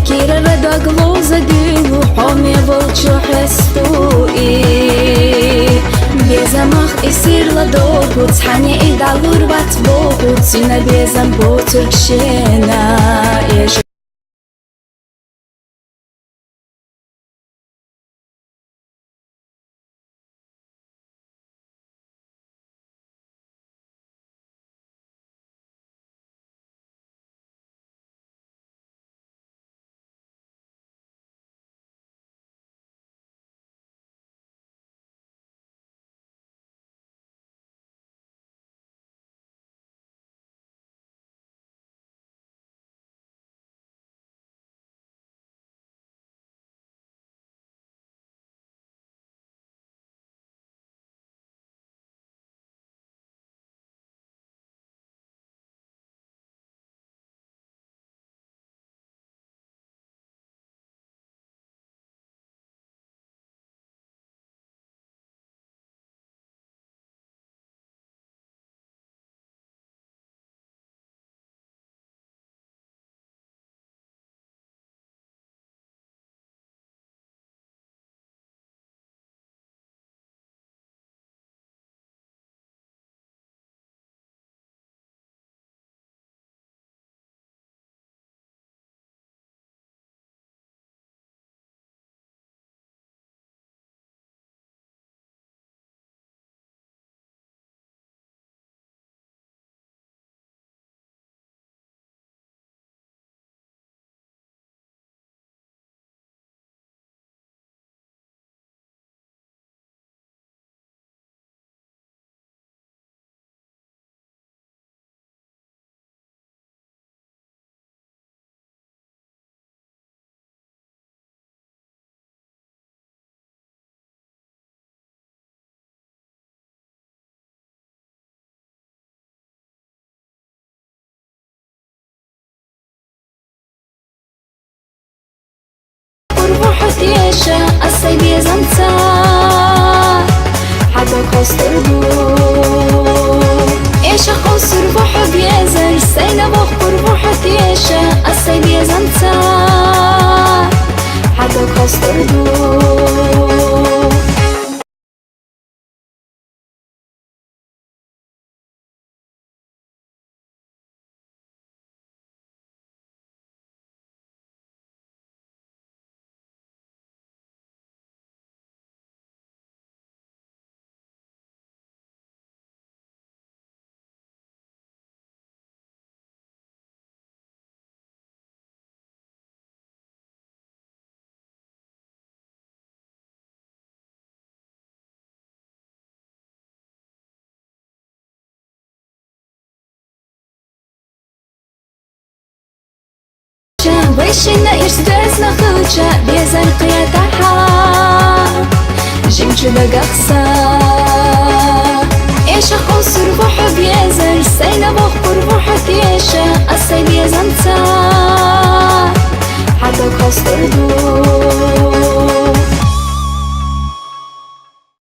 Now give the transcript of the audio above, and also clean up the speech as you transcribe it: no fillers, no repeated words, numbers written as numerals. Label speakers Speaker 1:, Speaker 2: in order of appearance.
Speaker 1: Kira rada gloza gilu Homi volču hestu i Bjezamah i sirla doguc Hanje i dalur vat boguc Sina bjezam po Turkšena Tješa, a saj bjezamca Hado kosturdu Eša kosur voho bjezer Saj na voh kurvoho tješa, a saj bjezamca Hado kosturdu Вишина ирстесна хылча Бьезар қиятаха Жимчуба гақса Эша хосур вохо бьезар Сайна вох пур вохо тиеша Асай бьезамца Хадо костурду